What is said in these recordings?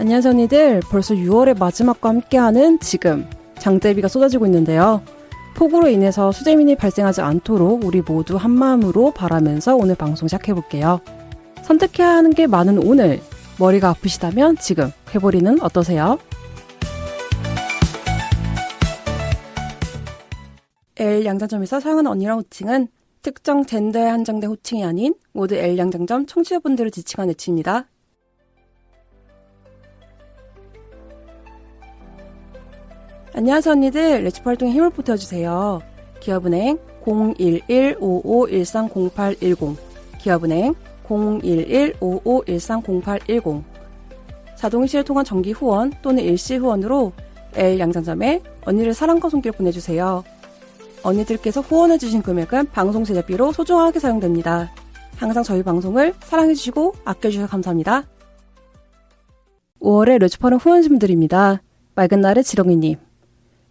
안녕하세요 언니들. 벌써 6월의 마지막과 함께하는 지금 장대비가 쏟아지고 있는데요. 폭우로 인해서 수재민이 발생하지 않도록 우리 모두 한마음으로 바라면서 오늘 방송 시작해볼게요. 선택해야 하는 게 많은 오늘, 머리가 아프시다면 지금 해보리는 어떠세요? L 양장점에서 사용하는 언니랑 호칭은 특정 젠더에 한정된 호칭이 아닌 모두 L 양장점 청취자분들을 지칭한 애칭입니다. 안녕하세요 언니들. 레시피 활동에 힘을 보태주세요. 기업은행 011-5513-0810 기업은행 011-5513-0810 자동이체를 통한 정기 후원 또는 일시 후원으로 L 양장점에 언니를 사랑과 손길 보내주세요. 언니들께서 후원해주신 금액은 방송 제작비로 소중하게 사용됩니다. 항상 저희 방송을 사랑해주시고 아껴주셔서 감사합니다. 5월에 레츠파는 후원심들입니다. 맑은 날의 지렁이님,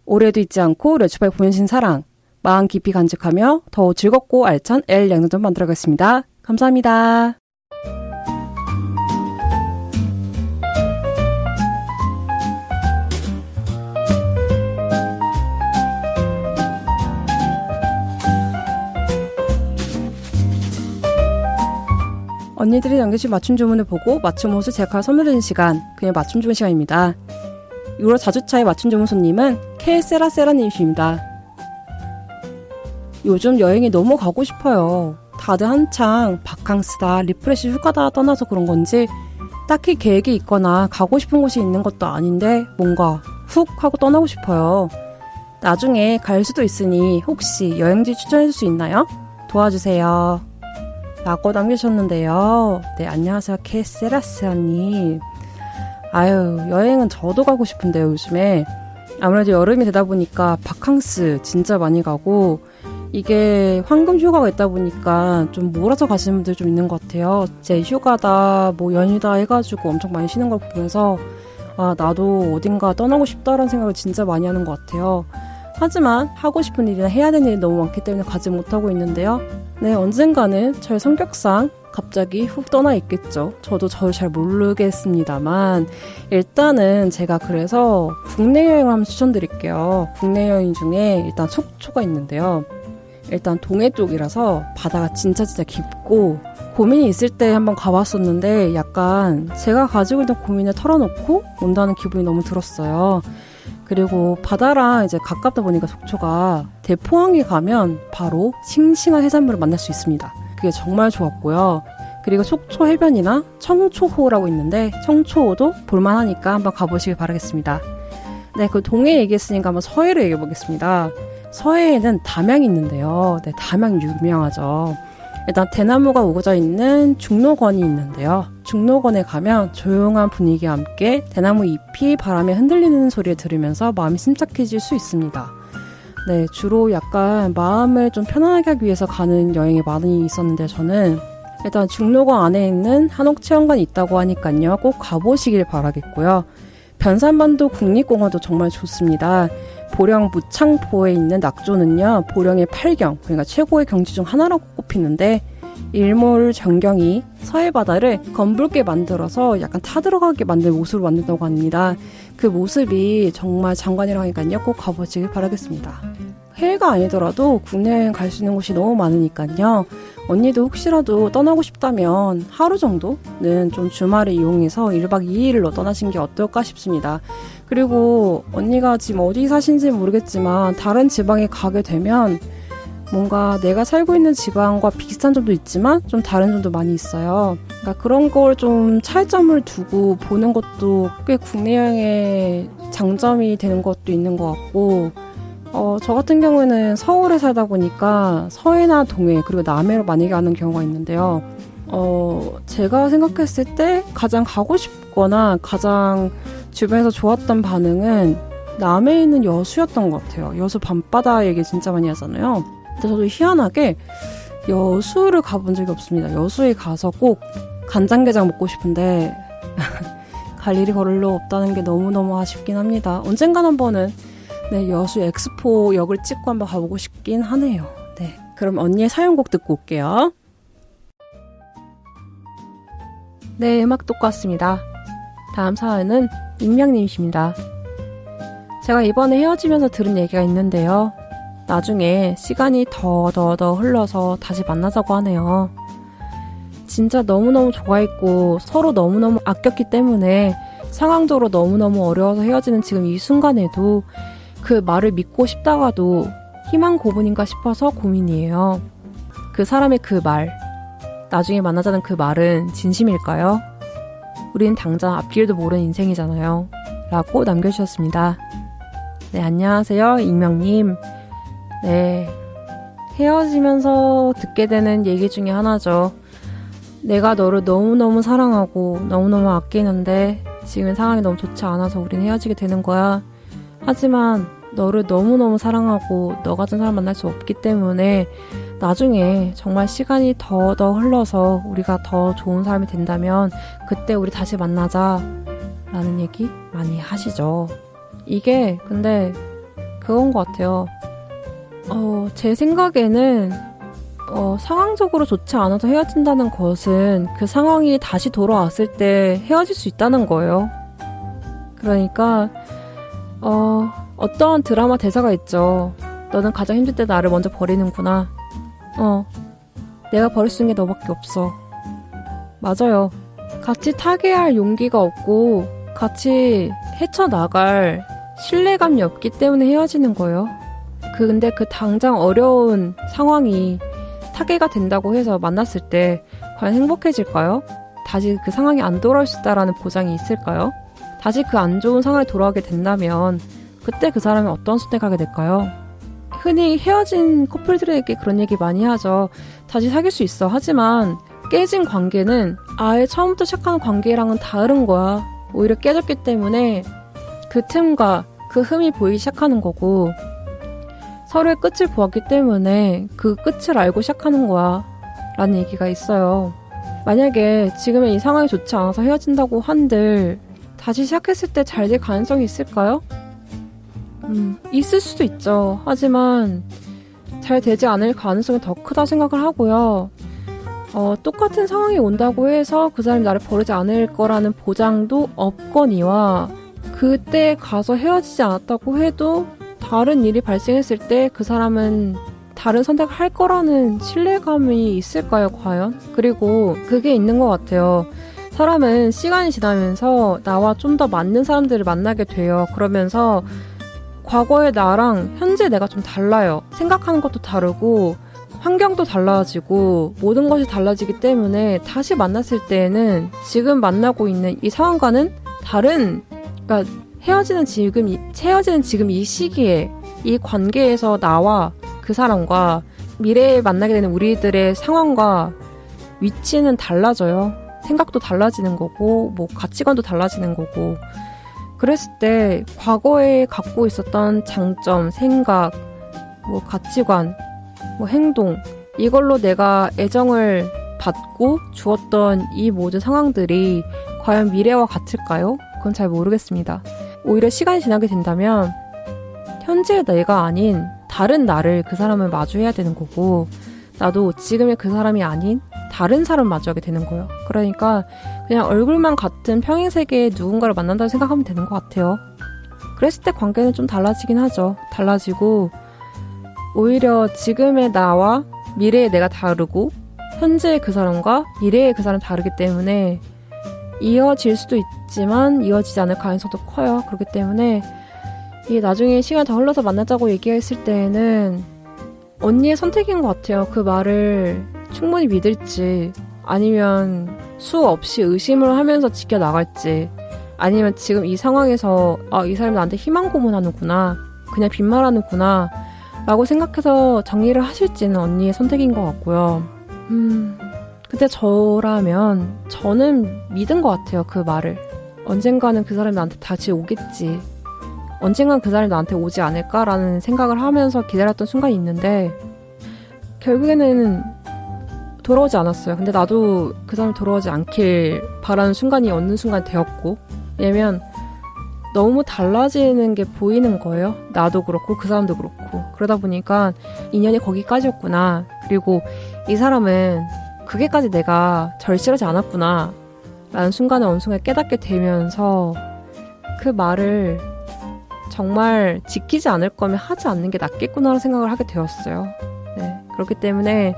올해도 잊지 않고 레츠파에 보내신 사랑, 마음 깊이 간직하며 더욱 즐겁고 알찬 L 양장점 만들어가겠습니다. 감사합니다. 언니들이 남겨주신 맞춤 주문을 보고 맞춤 옷을 제가 선물해준 시간, 그냥 맞춤 주문 시간입니다. 6월 4주차의 맞춤 주문 손님은 케세라세라님이십니다. 요즘 여행이 너무 가고 싶어요. 다들 한창 바캉스다, 리프레시 휴가다 떠나서 그런 건지 딱히 계획이 있거나 가고 싶은 곳이 있는 것도 아닌데 뭔가 훅 하고 떠나고 싶어요. 나중에 갈 수도 있으니 혹시 여행지 추천해줄 수 있나요? 도와주세요. 라고 남기셨는데요. 네, 안녕하세요. 케세라세라님. 아유, 여행은 저도 가고 싶은데요, 요즘에. 아무래도 여름이 되다 보니까 바캉스 진짜 많이 가고, 이게 황금 휴가가 있다 보니까 좀 몰아서 가시는 분들 좀 있는 것 같아요. 제 휴가다, 뭐 연휴다 해가지고 엄청 많이 쉬는 걸 보면서, 아, 나도 어딘가 떠나고 싶다라는 생각을 진짜 많이 하는 것 같아요. 하지만 하고 싶은 일이나 해야 되는 일이 너무 많기 때문에 가지 못하고 있는데요. 네, 언젠가는 저의 성격상 갑자기 훅 떠나 있겠죠. 저도 저를 잘 모르겠습니다만 일단은 제가 그래서 국내 여행을 한번 추천드릴게요. 국내 여행 중에 일단 속초가 있는데요. 일단 동해 쪽이라서 바다가 진짜 깊고 고민이 있을 때 한번 가봤었는데 약간 제가 가지고 있는 고민을 털어놓고 온다는 기분이 너무 들었어요. 그리고 바다랑 이제 가깝다 보니까 속초가 대포항에 가면 바로 싱싱한 해산물을 만날 수 있습니다. 그게 정말 좋았고요. 그리고 속초 해변이나 청초호라고 있는데 청초호도 볼만하니까 한번 가보시길 바라겠습니다. 네, 그 동해 얘기했으니까 한번 서해를 얘기해보겠습니다. 서해에는 담양이 있는데요. 네, 담양 유명하죠. 일단 대나무가 우거져 있는 중록원이 있는데요. 중록원에 가면 조용한 분위기와 함께 대나무 잎이 바람에 흔들리는 소리를 들으면서 마음이 심착해질 수 있습니다. 네, 주로 약간 마음을 좀 편안하게 하기 위해서 가는 여행이 많이 있었는데 저는 일단 중록원 안에 있는 한옥체험관이 있다고 하니까요. 꼭 가보시길 바라겠고요. 변산반도 국립공원도 정말 좋습니다. 보령 무창포에 있는 낙조는요, 보령의 8경, 그러니까 최고의 경치 중 하나라고 꼽히는데 일몰 전경이 서해 바다를 검붉게 만들어서 약간 타들어가게 만든 모습으로 만든다고 합니다. 그 모습이 정말 장관이라니까요. 꼭 가보시길 바라겠습니다. 해외가 아니더라도 국내 여행 갈 수 있는 곳이 너무 많으니까요. 언니도 혹시라도 떠나고 싶다면 하루 정도는 좀 주말을 이용해서 1박 2일로 떠나신 게 어떨까 싶습니다. 그리고 언니가 지금 어디 사신지 모르겠지만 다른 지방에 가게 되면 뭔가 내가 살고 있는 지방과 비슷한 점도 있지만 좀 다른 점도 많이 있어요. 그러니까 그런 걸 좀 차이점을 두고 보는 것도 꽤 국내 여행의 장점이 되는 것도 있는 것 같고, 저 같은 경우에는 서울에 살다 보니까 서해나 동해 그리고 남해로 많이 가는 경우가 있는데요. 제가 생각했을 때 가장 가고 싶거나 가장 주변에서 좋았던 반응은 남해에 있는 여수였던 것 같아요. 여수 밤바다 얘기 진짜 많이 하잖아요. 근데 저도 희한하게 여수를 가본 적이 없습니다. 여수에 가서 꼭 간장게장 먹고 싶은데 갈 일이 별로 없다는 게 너무너무 아쉽긴 합니다. 언젠간 한번은 네, 여수 엑스포 역을 찍고 한번 가보고 싶긴 하네요. 네, 그럼 언니의 사연곡 듣고 올게요. 네, 음악 듣고 왔습니다. 다음 사연은 익명님이십니다. 제가 이번에 헤어지면서 들은 얘기가 있는데요. 나중에 시간이 더 흘러서 다시 만나자고 하네요. 진짜 너무너무 좋아했고 서로 너무너무 아꼈기 때문에 상황적으로 너무너무 어려워서 헤어지는 지금 이 순간에도 그 말을 믿고 싶다가도 희망 고문인가 싶어서 고민이에요. 그 사람의 그 말, 나중에 만나자는 그 말은 진심일까요? 우린 당장 앞길도 모르는 인생이잖아요. 라고 남겨주셨습니다. 네, 안녕하세요. 익명님. 네, 헤어지면서 듣게 되는 얘기 중에 하나죠. 내가 너를 너무너무 사랑하고 너무너무 아끼는데 지금 상황이 너무 좋지 않아서 우린 헤어지게 되는 거야. 하지만 너를 너무너무 사랑하고 너 같은 사람 만날 수 없기 때문에 나중에 정말 시간이 더 흘러서 우리가 더 좋은 사람이 된다면 그때 우리 다시 만나자 라는 얘기 많이 하시죠. 이게 근데 그건 것 같아요. 제 생각에는 상황적으로 좋지 않아서 헤어진다는 것은 그 상황이 다시 돌아왔을 때 헤어질 수 있다는 거예요. 그러니까 어떤 드라마 대사가 있죠. 너는 가장 힘들 때 나를 먼저 버리는구나. 내가 버릴 수 있는 게 너밖에 없어. 맞아요. 같이 타개할 용기가 없고 같이 헤쳐나갈 신뢰감이 없기 때문에 헤어지는 거예요. 근데 그 당장 어려운 상황이 타개가 된다고 해서 만났을 때 과연 행복해질까요? 다시 그 상황이 안 돌아올 수 있다라는 보장이 있을까요? 다시 그 안 좋은 상황이 돌아오게 된다면 그때 그 사람이 어떤 선택하게 될까요? 흔히 헤어진 커플들에게 그런 얘기 많이 하죠. 다시 사귈 수 있어. 하지만 깨진 관계는 아예 처음부터 시작하는 관계랑은 다른 거야. 오히려 깨졌기 때문에 그 틈과 그 흠이 보이기 시작하는 거고 서로의 끝을 보았기 때문에 그 끝을 알고 시작하는 거야 라는 얘기가 있어요. 만약에 지금의 이 상황이 좋지 않아서 헤어진다고 한들 다시 시작했을 때 잘 될 가능성이 있을까요? 있을 수도 있죠. 하지만 잘 되지 않을 가능성이 더 크다 생각을 하고요. 똑같은 상황이 온다고 해서 그 사람이 나를 버리지 않을 거라는 보장도 없거니와 그때 가서 헤어지지 않았다고 해도 다른 일이 발생했을 때 그 사람은 다른 선택을 할 거라는 신뢰감이 있을까요, 과연? 그리고 그게 있는 것 같아요. 사람은 시간이 지나면서 나와 좀 더 맞는 사람들을 만나게 돼요. 그러면서 과거의 나랑 현재 내가 좀 달라요. 생각하는 것도 다르고 환경도 달라지고 모든 것이 달라지기 때문에 다시 만났을 때에는 지금 만나고 있는 이 상황과는 다른, 그러니까 헤어지는 지금 이 시기에 이 관계에서 나와 그 사람과 미래에 만나게 되는 우리들의 상황과 위치는 달라져요. 생각도 달라지는 거고 뭐 가치관도 달라지는 거고 그랬을 때 과거에 갖고 있었던 장점, 생각, 뭐 가치관, 뭐 행동 이걸로 내가 애정을 받고 주었던 이 모든 상황들이 과연 미래와 같을까요? 그건 잘 모르겠습니다. 오히려 시간이 지나게 된다면 현재의 내가 아닌 다른 나를 그 사람을 마주해야 되는 거고 나도 지금의 그 사람이 아닌 다른 사람을 마주하게 되는 거예요. 그러니까 그냥 얼굴만 같은 평행세계의 누군가를 만난다고 생각하면 되는 것 같아요. 그랬을 때 관계는 좀 달라지긴 하죠. 달라지고 오히려 지금의 나와 미래의 내가 다르고 현재의 그 사람과 미래의 그 사람이 다르기 때문에 이어질 수도 있지만 이어지지 않을 가능성도 커요. 그렇기 때문에 이게 나중에 시간이 더 흘러서 만나자고 얘기했을 때에는 언니의 선택인 것 같아요. 그 말을 충분히 믿을지 아니면 수없이 의심을 하면서 지켜나갈지 아니면 지금 이 상황에서 이 사람이 나한테 희망 고문하는구나 그냥 빈말하는구나 라고 생각해서 정리를 하실지는 언니의 선택인 것 같고요. 근데 저라면 저는 믿은 것 같아요. 그 말을. 언젠가는 그 사람이 나한테 다시 오겠지. 언젠간 그 사람이 나한테 오지 않을까라는 생각을 하면서 기다렸던 순간이 있는데 결국에는 돌아오지 않았어요. 근데 나도 그 사람이 돌아오지 않길 바라는 순간이 어느 순간 되었고 왜냐면 너무 달라지는 게 보이는 거예요. 나도 그렇고 그 사람도 그렇고 그러다 보니까 인연이 거기까지였구나. 그리고 이 사람은 그게까지 내가 절실하지 않았구나 라는 순간에 어느 순간 깨닫게 되면서 그 말을 정말 지키지 않을 거면 하지 않는 게 낫겠구나라는 생각을 하게 되었어요. 네, 그렇기 때문에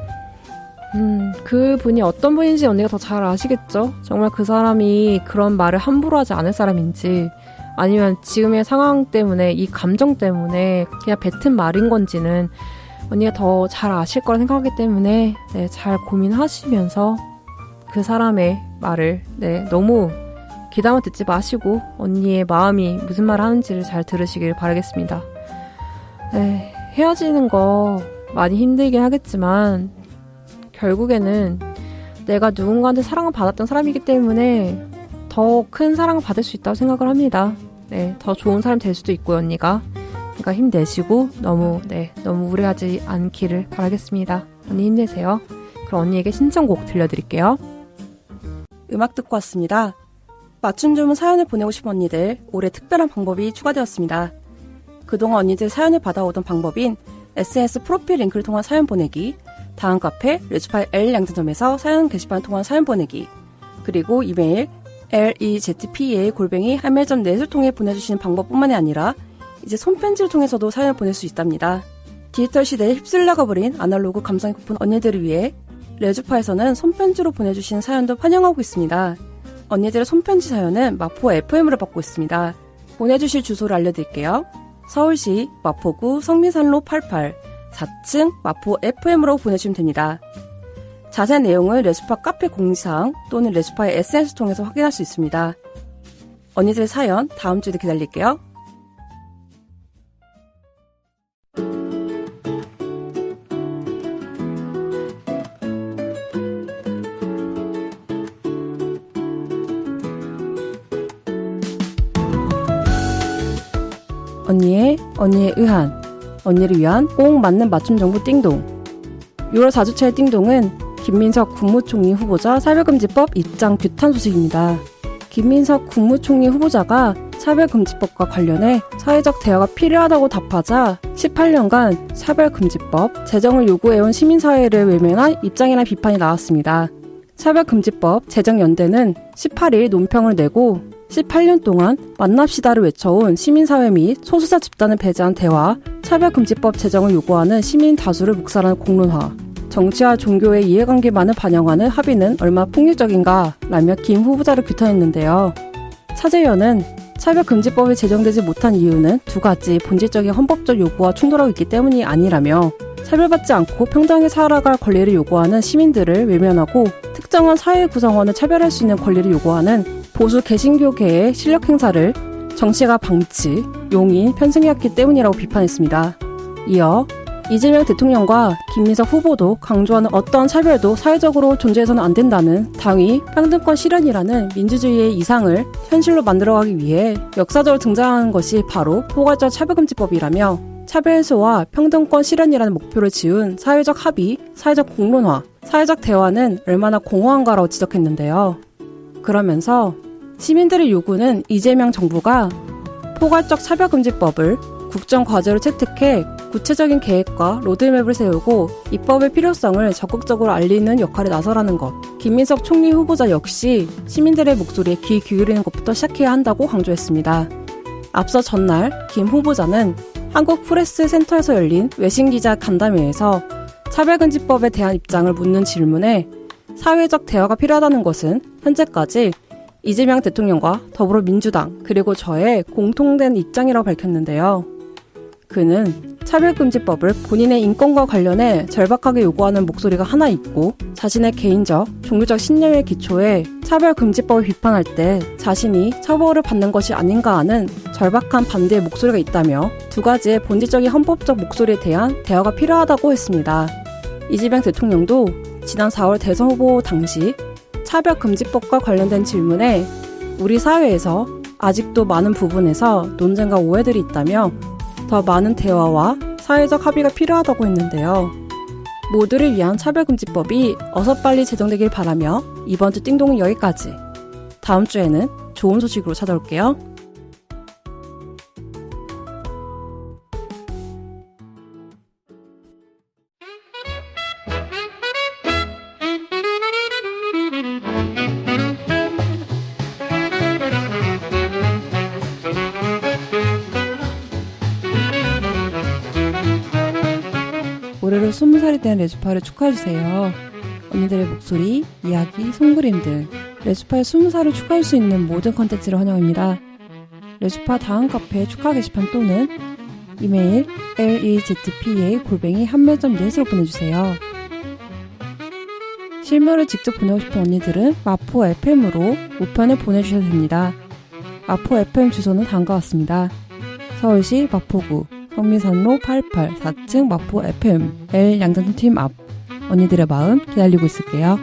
그분이 어떤 분인지 언니가 더 잘 아시겠죠? 정말 그 사람이 그런 말을 함부로 하지 않을 사람인지 아니면 지금의 상황 때문에 이 감정 때문에 그냥 뱉은 말인 건지는 언니가 더 잘 아실 거라 생각하기 때문에 네, 잘 고민하시면서 그 사람의 말을 네, 너무 귀담아 듣지 마시고 언니의 마음이 무슨 말을 하는지를 잘 들으시길 바라겠습니다. 네, 헤어지는 거 많이 힘들긴 하겠지만 결국에는 내가 누군가한테 사랑을 받았던 사람이기 때문에 더 큰 사랑을 받을 수 있다고 생각을 합니다. 네, 더 좋은 사람 될 수도 있고요, 언니가. 그러니까 힘내시고 너무 무리하지 않기를 바라겠습니다. 언니 힘내세요. 그럼 언니에게 신청곡 들려드릴게요. 음악 듣고 왔습니다. 맞춤 주문 사연을 보내고 싶은 언니들 올해 특별한 방법이 추가되었습니다. 그동안 언니들 사연을 받아오던 방법인 SNS 프로필 링크를 통한 사연 보내기, 다음 카페 레주파이 L 양재점에서 사연 게시판을 통한 사연 보내기, 그리고 이메일 lezpa@hotmail.net을 통해 보내주시는 방법뿐만이 아니라 이제 손편지를 통해서도 사연을 보낼 수 있답니다. 디지털 시대에 휩쓸려가 버린 아날로그 감성이 고픈 언니들을 위해 레주파에서는 손편지로 보내주신 사연도 환영하고 있습니다. 언니들의 손편지 사연은 마포 FM으로 받고 있습니다. 보내주실 주소를 알려드릴게요. 서울시 마포구 성미산로 88 4층 마포 FM으로 보내주시면 됩니다. 자세한 내용은 레주파 카페 공지사항 또는 레주파의 SNS 통해서 확인할 수 있습니다. 언니들의 사연 다음 주에도 기다릴게요. 언니에 의한, 언니를 위한 꼭 맞는 맞춤 정보 띵동. 6월 4주차의 띵동은 김민석 국무총리 후보자 차별금지법 입장 규탄 소식입니다. 김민석 국무총리 후보자가 차별금지법과 관련해 사회적 대화가 필요하다고 답하자 18년간 차별금지법 제정을 요구해온 시민사회를 외면한 입장이나 비판이 나왔습니다. 차별금지법 제정연대는 18일 논평을 내고 18년 동안 만납시다를 외쳐온 시민사회 및 소수자 집단을 배제한 대화, 차별금지법 제정을 요구하는 시민 다수를 묵살하는 공론화, 정치와 종교의 이해관계만을 반영하는 합의는 얼마나 폭력적인가 라며 김 후보자를 규탄했는데요. 차재현은 차별금지법이 제정되지 못한 이유는 두 가지 본질적인 헌법적 요구와 충돌하고 있기 때문이 아니라며 차별받지 않고 평등하게 살아갈 권리를 요구하는 시민들을 외면하고 특정한 사회 구성원을 차별할 수 있는 권리를 요구하는 보수 개신교계의 실력 행사를 정치가 방치, 용인, 편승해왔기 때문이라고 비판했습니다. 이어 이재명 대통령과 김민석 후보도 강조하는 어떠한 차별도 사회적으로 존재해서는 안 된다는 당위 평등권 실현이라는 민주주의의 이상을 현실로 만들어가기 위해 역사적으로 등장하는 것이 바로 포괄적 차별금지법이라며 차별 해소와 평등권 실현이라는 목표를 지은 사회적 합의, 사회적 공론화, 사회적 대화는 얼마나 공허한가라고 지적했는데요. 그러면서 시민들의 요구는 이재명 정부가 포괄적 차별금지법을 국정과제로 채택해 구체적인 계획과 로드맵을 세우고 입법의 필요성을 적극적으로 알리는 역할에 나서라는 것. 김민석 총리 후보자 역시 시민들의 목소리에 귀 기울이는 것부터 시작해야 한다고 강조했습니다. 앞서 전날 김 후보자는 한국프레스센터에서 열린 외신기자 간담회에서 차별금지법에 대한 입장을 묻는 질문에 사회적 대화가 필요하다는 것은 현재까지 이재명 대통령과 더불어민주당 그리고 저의 공통된 입장이라고 밝혔는데요. 그는 차별금지법을 본인의 인권과 관련해 절박하게 요구하는 목소리가 하나 있고 자신의 개인적, 종교적 신념의 기초에 차별금지법을 비판할 때 자신이 처벌을 받는 것이 아닌가 하는 절박한 반대의 목소리가 있다며 두 가지의 본질적인 헌법적 목소리에 대한 대화가 필요하다고 했습니다. 이재명 대통령도 지난 4월 대선 후보 당시 차별금지법과 관련된 질문에 우리 사회에서 아직도 많은 부분에서 논쟁과 오해들이 있다며 더 많은 대화와 사회적 합의가 필요하다고 했는데요. 모두를 위한 차별금지법이 어서 빨리 제정되길 바라며 이번 주 띵동은 여기까지. 다음 주에는 좋은 소식으로 찾아올게요. 앞으로 20살이 된 레주파를 축하해주세요. 언니들의 목소리, 이야기, 손그림 등 레주파의 20살을 축하할 수 있는 모든 컨텐츠를 환영합니다. 레주파 다음 카페 축하 게시판 또는 이메일 lezpa@한매점넷으로 보내주세요. 실물을 직접 보내고 싶은 언니들은 마포 FM으로 우편을 보내주셔도 됩니다. 마포 FM 주소는 다음과 같습니다. 서울시 마포구 성미산로 88 4층 마포 FM L 양장점 팀 앞. 언니들의 마음 기다리고 있을게요.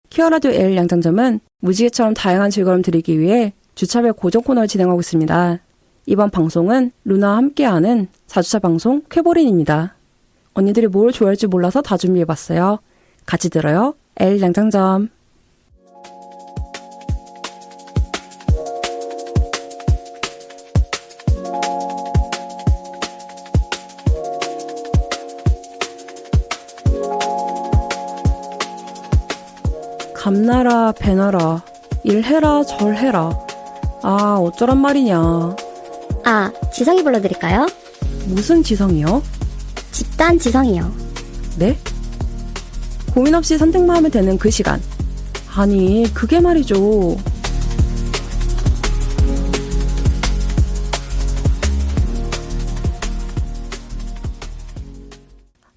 키어라디오 L 양장점은 무지개처럼 다양한 즐거움을 드리기 위해 주차별 고정 코너를 진행하고 있습니다. 이번 방송은 루나와 함께하는 4주차 방송 쾌보린입니다. 언니들이 뭘 좋아할지 몰라서 다 준비해봤어요. 같이 들어요. L 양장점. 감나라 배나라 일해라 절해라. 아 어쩌란 말이냐. 아, 지성이 불러드릴까요? 무슨 지성이요? 집단 지성이요. 네? 고민 없이 선택만 하면 되는 그 시간. 아니 그게 말이죠.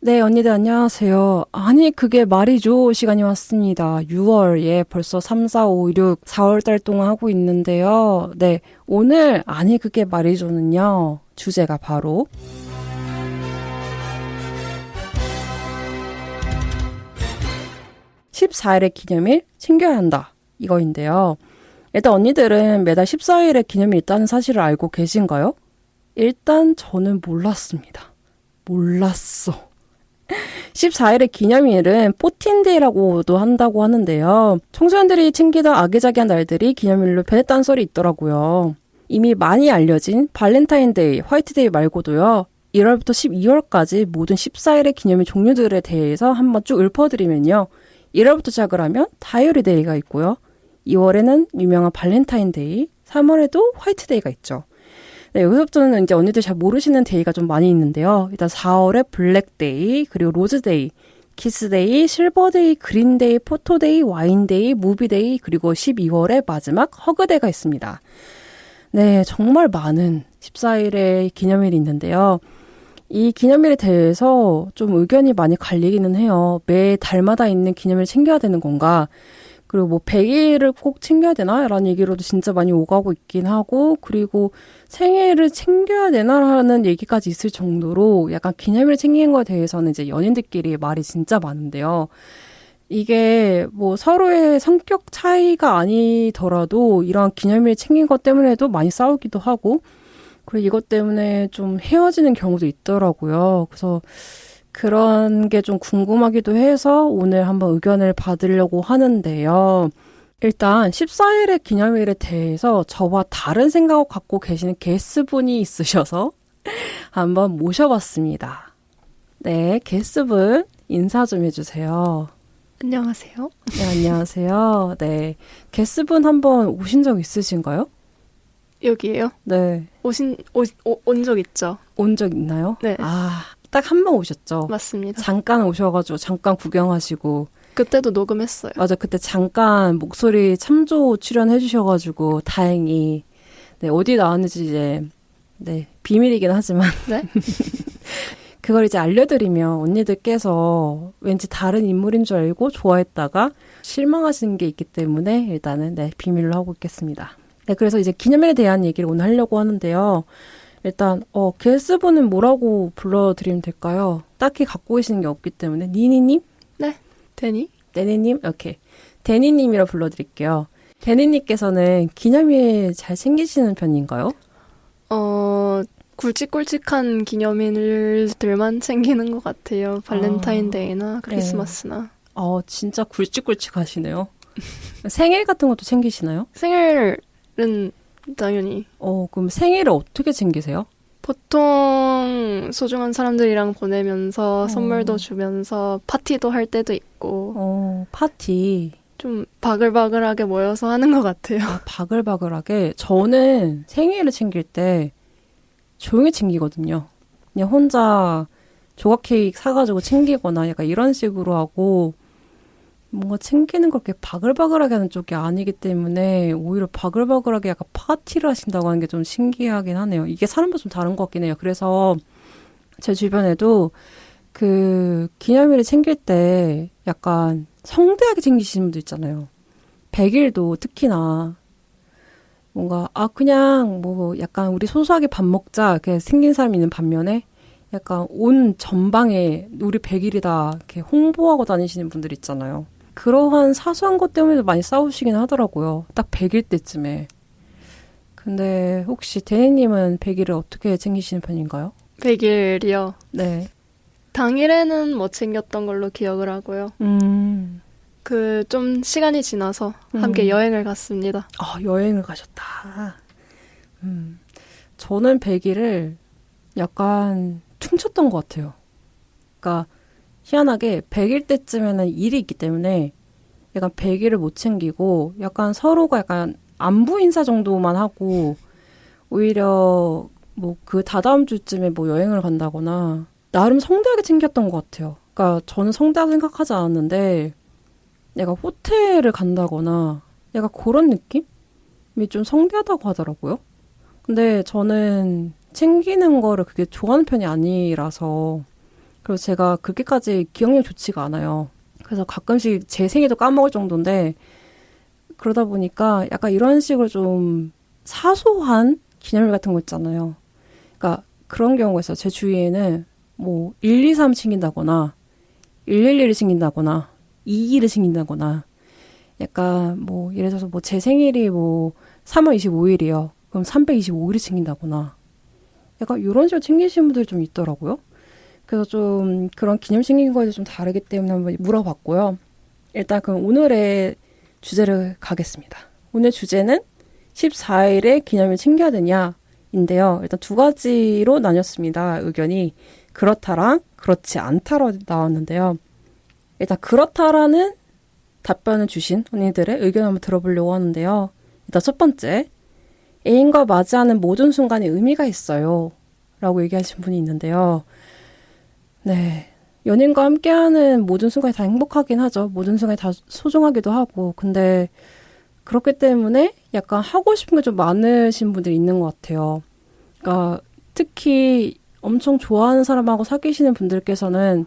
네, 언니들 안녕하세요. 아니 그게 말이죠. 시간이 왔습니다. 6월, 벌써 3, 4, 5, 6, 4월 달 동안 하고 있는데요. 네, 오늘 아니 그게 말이죠는요. 주제가 바로 14일의 기념일 챙겨야 한다. 이거인데요. 일단 언니들은 매달 14일에 기념일이 있다는 사실을 알고 계신가요? 일단 저는 몰랐습니다. 몰랐어. 14일의 기념일은 포틴데이라고도 한다고 하는데요. 청소년들이 챙기던 아기자기한 날들이 기념일로 변했다는 썰이 있더라고요. 이미 많이 알려진 발렌타인데이, 화이트데이 말고도요. 1월부터 12월까지 모든 14일의 기념일 종류들에 대해서 한번 쭉 읊어드리면요. 1월부터 시작을 하면 다이어리데이가 있고요. 2월에는 유명한 발렌타인데이, 3월에도 화이트데이가 있죠. 네, 여기서부터는 이제 언니들 잘 모르시는 데이가 좀 많이 있는데요. 일단 4월에 블랙데이, 그리고 로즈데이, 키스데이, 실버데이, 그린데이, 포토데이, 와인데이, 무비데이, 그리고 12월에 마지막 허그데이가 있습니다. 네, 정말 많은 14일의 기념일이 있는데요. 이 기념일에 대해서 좀 의견이 많이 갈리기는 해요. 매 달마다 있는 기념일을 챙겨야 되는 건가? 그리고 뭐 100일을 꼭 챙겨야 되나? 라는 얘기로도 진짜 많이 오가고 있긴 하고, 그리고 생일을 챙겨야 되나? 라는 얘기까지 있을 정도로 약간 기념일 챙기는 거에 대해서는 이제 연인들끼리 말이 진짜 많은데요. 이게 뭐 서로의 성격 차이가 아니더라도 이런 기념일 챙긴 것 때문에도 많이 싸우기도 하고, 그리고 이것 때문에 좀 헤어지는 경우도 있더라고요. 그래서 그런 게 좀 궁금하기도 해서 오늘 한번 의견을 받으려고 하는데요. 일단 14일의 기념일에 대해서 저와 다른 생각을 갖고 계시는 게스트분이 있으셔서 한번 모셔봤습니다. 네, 게스트분 인사 좀 해주세요. 안녕하세요. 네, 안녕하세요. 네, 게스트분 한번 오신 적 있으신가요? 여기에요? 네. 온 적 있죠? 온 적 있나요? 네. 아, 딱 한 번 오셨죠? 맞습니다. 잠깐 오셔가지고 잠깐 구경하시고. 그때도 녹음했어요. 맞아, 그때 잠깐 목소리 참조 출연해 주셔가지고 다행히 네, 어디 나왔는지 이제 네, 비밀이긴 하지만 네? 그걸 이제 알려드리면 언니들께서 왠지 다른 인물인 줄 알고 좋아했다가 실망하시는 게 있기 때문에 일단은 네, 비밀로 하고 있겠습니다. 네, 그래서 이제 기념일에 대한 얘기를 오늘 하려고 하는데요. 일단 게스트분은 뭐라고 불러드리면 될까요? 딱히 갖고 계시는 게 없기 때문에 니니님? 네. 데니? 데니님? 오케이. 데니님이라 불러드릴게요. 데니님께서는 기념일 잘 챙기시는 편인가요? 굵직굵직한 기념일들만 챙기는 것 같아요. 발렌타인데이나 크리스마스나. 진짜 굵직굵직하시네요. 생일 같은 것도 챙기시나요? 생일은 당연히. 그럼 생일을 어떻게 챙기세요? 보통 소중한 사람들이랑 보내면서 선물도 주면서 파티도 할 때도 있고 파티. 좀 바글바글하게 모여서 하는 것 같아요. 바글바글하게. 저는 생일을 챙길 때 조용히 챙기거든요. 그냥 혼자 조각 케이크 사가지고 챙기거나 약간 이런 식으로 하고 뭔가 챙기는 걸 그렇게 바글바글하게 하는 쪽이 아니기 때문에 오히려 바글바글하게 약간 파티를 하신다고 하는 게 좀 신기하긴 하네요. 이게 사람마다 좀 다른 것 같긴 해요. 그래서 제 주변에도 그 기념일을 챙길 때 약간 성대하게 챙기시는 분도 있잖아요. 100일도 특히나 뭔가 그냥 뭐 약간 우리 소소하게 밥 먹자 이렇게 생긴 사람이 있는 반면에 약간 온 전방에 우리 100일이다 이렇게 홍보하고 다니시는 분들 있잖아요. 그러한 사소한 것 때문에도 많이 싸우시긴 하더라고요. 딱 100일 때쯤에. 근데 혹시 대니님은 100일을 어떻게 챙기시는 편인가요? 100일이요? 네. 당일에는 못 챙겼던 걸로 기억을 하고요. 그 좀 시간이 지나서 함께 여행을 갔습니다. 여행을 가셨다. 저는 100일을 약간 퉁쳤던 것 같아요. 그러니까 희한하게 100일 때쯤에는 일이 있기 때문에 약간 100일을 못 챙기고 약간 서로가 약간 안부 인사 정도만 하고 오히려 뭐 그 다다음 주쯤에 뭐 여행을 간다거나 나름 성대하게 챙겼던 것 같아요. 그러니까 저는 성대하게 생각하지 않았는데 약간 호텔을 간다거나 약간 그런 느낌이 좀 성대하다고 하더라고요. 근데 저는 챙기는 거를 그게 좋아하는 편이 아니라서 그리고 제가 그렇게까지 기억력이 좋지가 않아요. 그래서 가끔씩 제 생일도 까먹을 정도인데 그러다 보니까 약간 이런 식으로 좀 사소한 기념일 같은 거 있잖아요. 그러니까 그런 경우가 있어요. 제 주위에는 뭐 123 챙긴다거나 111을 챙긴다거나 22를 챙긴다거나 약간 뭐 예를 들어서 뭐 제 생일이 뭐 3월 25일이요. 그럼 325일을 챙긴다거나 약간 이런 식으로 챙기시는 분들이 좀 있더라고요. 그래서 좀 그런 기념 챙긴 거에 좀 다르기 때문에 한번 물어봤고요. 일단 그럼 오늘의 주제를 가겠습니다. 오늘 주제는 14일에 기념일 챙겨야 되냐인데요. 일단 두 가지로 나뉘었습니다. 의견이 그렇다랑 그렇지 않다로 나왔는데요. 일단 그렇다라는 답변을 주신 언니들의 의견을 한번 들어보려고 하는데요. 일단 첫 번째, 애인과 맞이하는 모든 순간에 의미가 있어요. 라고 얘기하신 분이 있는데요. 네. 연인과 함께하는 모든 순간이 다 행복하긴 하죠. 모든 순간이 다 소중하기도 하고. 근데 그렇기 때문에 약간 하고 싶은 게 좀 많으신 분들이 있는 것 같아요. 그러니까 특히 엄청 좋아하는 사람하고 사귀시는 분들께서는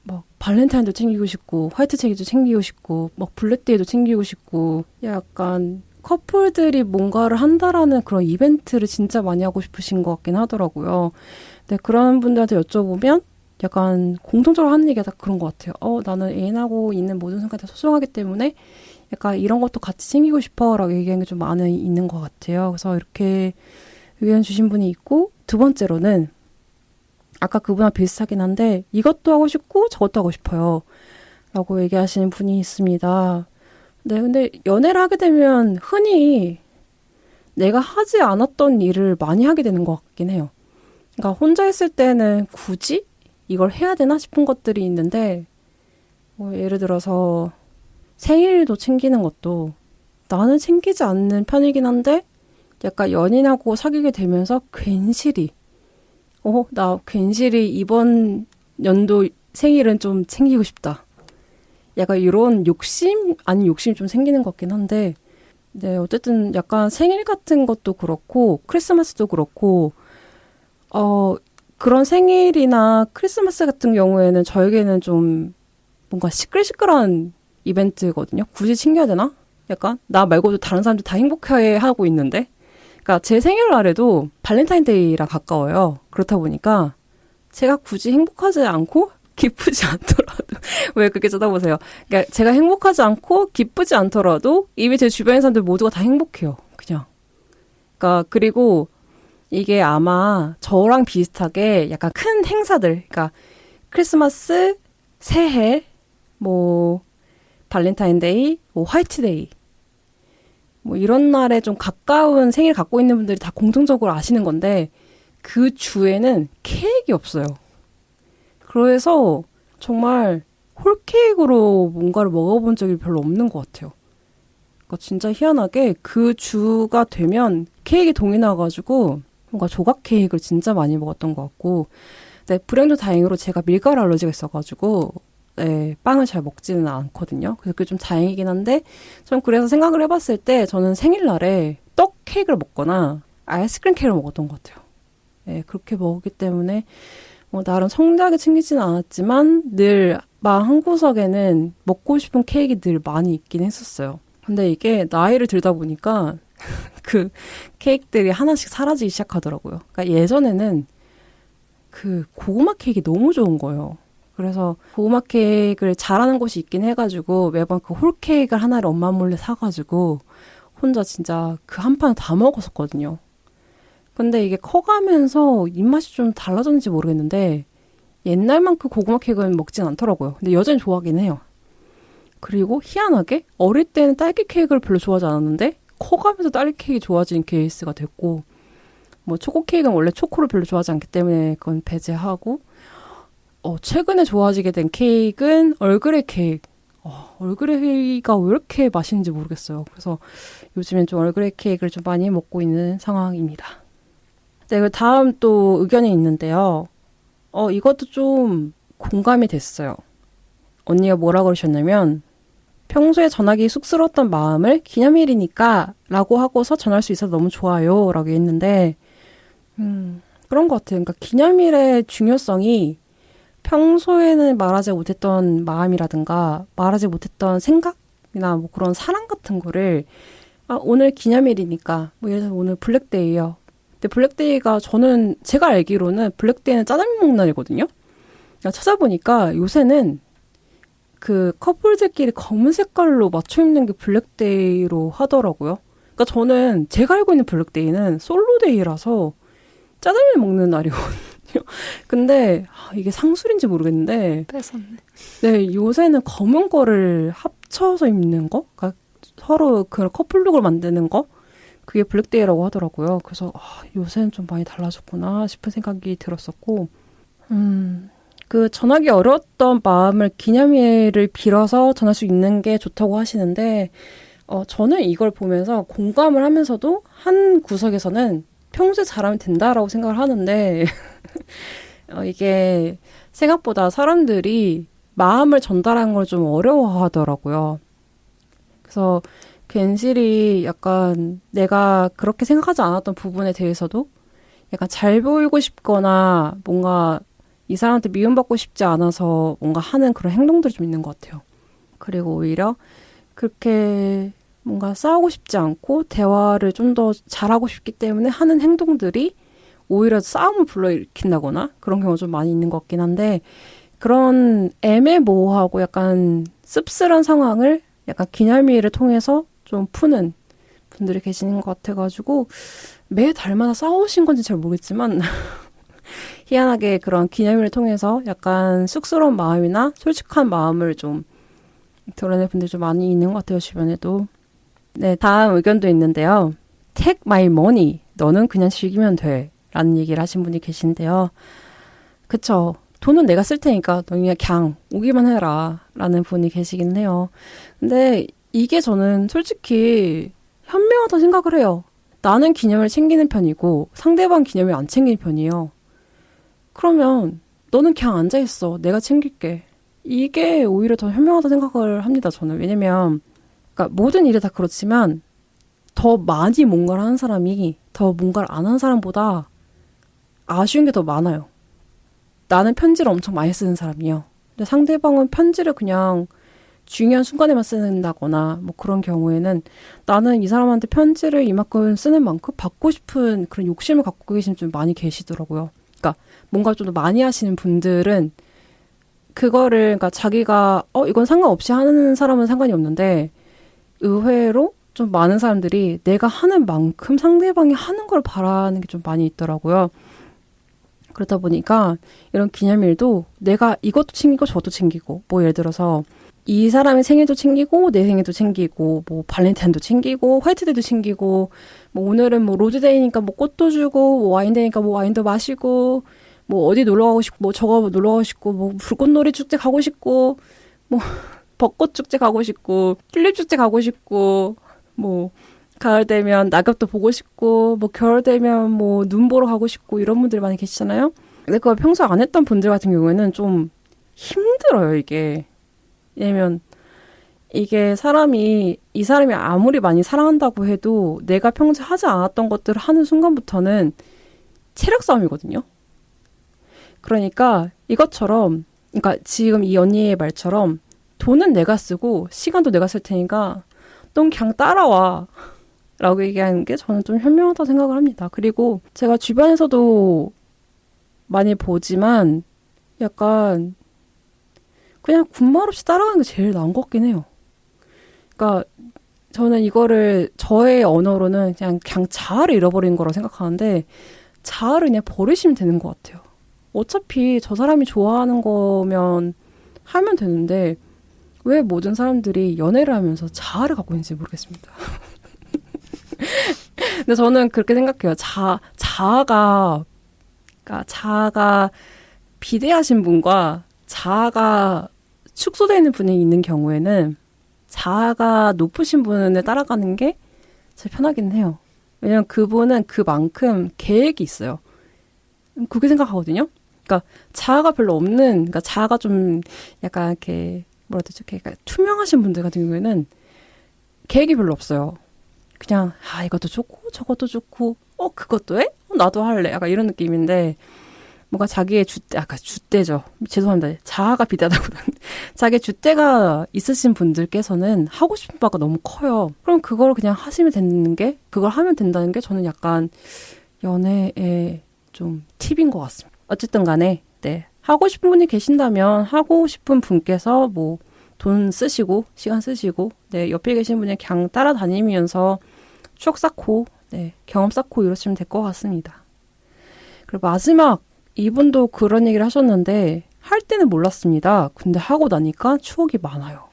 막 발렌타인도 챙기고 싶고 화이트데이도 챙기고 싶고 막 블랙데이도 챙기고 싶고 약간 커플들이 뭔가를 한다라는 그런 이벤트를 진짜 많이 하고 싶으신 것 같긴 하더라고요. 근데 그런 분들한테 여쭤보면 약간 공통적으로 하는 얘기가 다 그런 것 같아요. 나는 애인하고 있는 모든 순간이 다 소중하기 때문에 약간 이런 것도 같이 챙기고 싶어 라고 얘기하는 게 좀 많이 있는 것 같아요. 그래서 이렇게 의견 주신 분이 있고 두 번째로는 아까 그분랑 비슷하긴 한데 이것도 하고 싶고 저것도 하고 싶어요 라고 얘기하시는 분이 있습니다. 네, 근데 연애를 하게 되면 흔히 내가 하지 않았던 일을 많이 하게 되는 것 같긴 해요. 그러니까 혼자 있을 때는 굳이 이걸 해야 되나 싶은 것들이 있는데 뭐 예를 들어서 생일도 챙기는 것도 나는 챙기지 않는 편이긴 한데 약간 연인하고 사귀게 되면서 괜시리 나 괜시리 이번 연도 생일은 좀 챙기고 싶다. 약간 이런 욕심 아닌 욕심이 좀 생기는 것 같긴 한데 네, 어쨌든 약간 생일 같은 것도 그렇고 크리스마스도 그렇고 그런 생일이나 크리스마스 같은 경우에는 저에게는 좀 뭔가 시끌시끌한 이벤트거든요. 굳이 챙겨야 되나? 약간 나 말고도 다른 사람들 다 행복해 하고 있는데 그러니까 제 생일날에도 발렌타인데이라 가까워요. 그렇다 보니까 제가 굳이 행복하지 않고 기쁘지 않더라도 왜 그렇게 쳐다보세요. 그러니까 제가 행복하지 않고 기쁘지 않더라도 이미 제 주변의 사람들 모두가 다 행복해요. 그냥. 그러니까 그리고 이게 아마 저랑 비슷하게 약간 큰 행사들, 그러니까 크리스마스, 새해, 뭐 발렌타인데이, 뭐 화이트데이, 뭐 이런 날에 좀 가까운 생일 갖고 있는 분들이 다 공통적으로 아시는 건데 그 주에는 케이크가 없어요. 그래서 정말 홀케이크로 뭔가를 먹어본 적이 별로 없는 것 같아요. 그러니까 진짜 희한하게 그 주가 되면 케이크 동이 나가지고 뭔가 조각 케이크를 진짜 많이 먹었던 것 같고, 네, 불행도 다행으로 제가 밀가루 알러지가 있어가지고 네, 빵을 잘 먹지는 않거든요. 그래서 그게 좀 다행이긴 한데, 전 그래서 생각을 해봤을 때 저는 생일날에 떡 케이크를 먹거나 아이스크림 케이크를 먹었던 것 같아요. 네, 그렇게 먹었기 때문에 뭐 나름 성대하게 챙기지는 않았지만 늘 마음 한구석에는 먹고 싶은 케이크 늘 많이 있긴 했었어요. 근데 이게 나이를 들다 보니까 그 케이크들이 하나씩 사라지기 시작하더라고요. 그러니까 예전에는 그 고구마 케이크 너무 좋은 거예요. 그래서 고구마 케이크를 잘하는 곳이 있긴 해가지고 매번 그 홀 케이크를 하나를 엄마 몰래 사가지고 혼자 진짜 그 한 판 다 먹었었거든요. 근데 이게 커가면서 입맛이 좀 달라졌는지 모르겠는데 옛날만큼 고구마 케이크는 먹진 않더라고요. 근데 여전히 좋아하긴 해요. 그리고 희한하게 어릴 때는 딸기 케이크를 별로 좋아하지 않았는데 커가면서 딸기 케이크 좋아진 케이스가 됐고, 뭐 초코 케이크는 원래 초코를 별로 좋아하지 않기 때문에 그건 배제하고, 최근에 좋아지게 된 케이크는 얼그레이 케이크. 얼그레이가 왜 이렇게 맛있는지 모르겠어요. 그래서 요즘엔 좀 얼그레이 케이크를 좀 많이 먹고 있는 상황입니다. 네, 그 다음 또 의견이 있는데요. 이것도 좀 공감이 됐어요. 언니가 뭐라 그러셨냐면, 평소에 전하기 쑥스러웠던 마음을 기념일이니까 라고 하고서 전할 수 있어서 너무 좋아요 라고 했는데, 그런 것 같아요. 그러니까 기념일의 중요성이 평소에는 말하지 못했던 마음이라든가 말하지 못했던 생각이나 뭐 그런 사랑 같은 거를 오늘 기념일이니까 뭐 예를 들어서 오늘 블랙데이예요. 근데 블랙데이가 제가 알기로는 블랙데이는 짜장면 먹는 날이거든요. 그러니까 찾아보니까 요새는 그 커플들끼리 검은 색깔로 맞춰 입는 게 블랙데이로 하더라고요. 그러니까 저는 제가 알고 있는 블랙데이는 솔로데이라서 짜장면 먹는 날이거든요. 근데 이게 상술인지 모르겠는데 뺏었네. 네, 요새는 검은 거를 합쳐서 입는 거? 그러니까 서로 그런 커플룩을 만드는 거? 그게 블랙데이라고 하더라고요. 그래서 요새는 좀 많이 달라졌구나 싶은 생각이 들었었고, 그 전하기 어려웠던 마음을 기념일을 빌어서 전할 수 있는 게 좋다고 하시는데, 저는 이걸 보면서 공감을 하면서도 한 구석에서는 평소에 잘하면 된다라고 생각을 하는데 이게 생각보다 사람들이 마음을 전달하는 걸 좀 어려워하더라고요. 그래서 괜시리 약간 내가 그렇게 생각하지 않았던 부분에 대해서도 약간 잘 보이고 싶거나 뭔가 이 사람한테 미움받고 싶지 않아서 뭔가 하는 그런 행동들이 좀 있는 것 같아요. 그리고 오히려 그렇게 뭔가 싸우고 싶지 않고 대화를 좀 더 잘하고 싶기 때문에 하는 행동들이 오히려 싸움을 불러일으킨다거나 그런 경우가 좀 많이 있는 것 같긴 한데, 그런 애매모호하고 약간 씁쓸한 상황을 약간 기념일을 통해서 좀 푸는 분들이 계시는 것 같아가지고 매 달마다 싸우신 건지 잘 모르겠지만 희한하게 그런 기념일을 통해서 약간 쑥스러운 마음이나 솔직한 마음을 좀 드러내는 분들이 좀 많이 있는 것 같아요, 주변에도. 네, 다음 의견도 있는데요. Take my money. 너는 그냥 즐기면 돼. 라는 얘기를 하신 분이 계신데요. 그쵸. 돈은 내가 쓸 테니까 너는 그냥 오기만 해라. 라는 분이 계시긴 해요. 근데 이게 저는 솔직히 현명하다고 생각을 해요. 나는 기념을 챙기는 편이고 상대방 기념을 안 챙기는 편이에요. 그러면 너는 그냥 앉아있어. 내가 챙길게. 이게 오히려 더 현명하다고 생각을 합니다, 저는. 왜냐면 그러니까 모든 일이 다 그렇지만 더 많이 뭔가를 하는 사람이 더 뭔가를 안 하는 사람보다 아쉬운 게 더 많아요. 나는 편지를 엄청 많이 쓰는 사람이에요. 근데 상대방은 편지를 그냥 중요한 순간에만 쓴다거나 뭐 그런 경우에는 나는 이 사람한테 편지를 이만큼 쓰는 만큼 받고 싶은 그런 욕심을 갖고 계신 분 좀 많이 계시더라고요. 그러니까 뭔가 좀 더 많이 하시는 분들은 그거를 그러니까 자기가 이건 상관없이 하는 사람은 상관이 없는데 의외로 좀 많은 사람들이 내가 하는 만큼 상대방이 하는 걸 바라는 게 좀 많이 있더라고요. 그렇다 보니까 이런 기념일도 내가 이것도 챙기고 저것도 챙기고 뭐 예를 들어서 이 사람의 생일도 챙기고 내 생일도 챙기고 뭐 발렌타인도 챙기고 화이트데이도 챙기고 뭐 오늘은 뭐 로즈데이니까 뭐 꽃도 주고 뭐 와인데이니까 뭐 와인도 마시고 뭐 어디 놀러 가고 싶고 뭐 저거 놀러 가고 싶고 뭐 불꽃놀이 축제 가고 싶고 뭐 벚꽃 축제 가고 싶고 튤립 축제 가고 싶고 뭐 가을 되면 낙엽도 보고 싶고 뭐 겨울 되면 뭐 눈 보러 가고 싶고 이런 분들이 많이 계시잖아요. 근데 그걸 평소에 안 했던 분들 같은 경우에는 좀 힘들어요, 이게. 왜냐면 이게 이 사람이 아무리 많이 사랑한다고 해도 내가 평소에 하지 않았던 것들을 하는 순간부터는 체력 싸움이거든요. 그러니까 이것처럼, 그러니까 지금 이 언니의 말처럼 돈은 내가 쓰고 시간도 내가 쓸 테니까 넌 그냥 따라와 라고 얘기하는 게 저는 좀 현명하다고 생각을 합니다. 그리고 제가 주변에서도 많이 보지만 약간 그냥 군말 없이 따라가는 게 제일 나은 것 같긴 해요. 그러니까 저는 이거를 저의 언어로는 그냥 자아를 잃어버리는 거라고 생각하는데 자아를 그냥 버리시면 되는 것 같아요. 어차피 저 사람이 좋아하는 거면 하면 되는데 왜 모든 사람들이 연애를 하면서 자아를 갖고 있는지 모르겠습니다. 근데 저는 그렇게 생각해요. 자아가 비대하신 분과 자아가 축소되어 있는 분이 있는 경우에는 자아가 높으신 분을 따라가는 게 제일 편하긴 해요. 왜냐면 그분은 그만큼 계획이 있어요. 그렇게 생각하거든요. 그러니까 자아가 별로 없는, 그러니까 자아가 좀 약간 이렇게 뭐라 해야 되죠? 그러니까 투명하신 분들 같은 경우에는 계획이 별로 없어요. 그냥 이것도 좋고 저것도 좋고 그것도 해? 나도 할래. 약간 이런 느낌인데 뭔가 자기의 줏대죠. 죄송합니다. 자아가 비대하다고 자기의 줏대가 있으신 분들께서는 하고 싶은 바가 너무 커요. 그럼 그걸 그냥 그걸 하면 된다는 게 저는 약간 연애의 좀 팁인 것 같습니다. 어쨌든 간에 네. 하고 싶은 분이 계신다면 하고 싶은 분께서 뭐 돈 쓰시고 시간 쓰시고 네, 옆에 계신 분이 그냥 따라다니면서 추억 쌓고 네, 경험 쌓고 이러시면 될 것 같습니다. 그리고 마지막 이분도 그런 얘기를 하셨는데 할 때는 몰랐습니다. 근데 하고 나니까 추억이 많아요.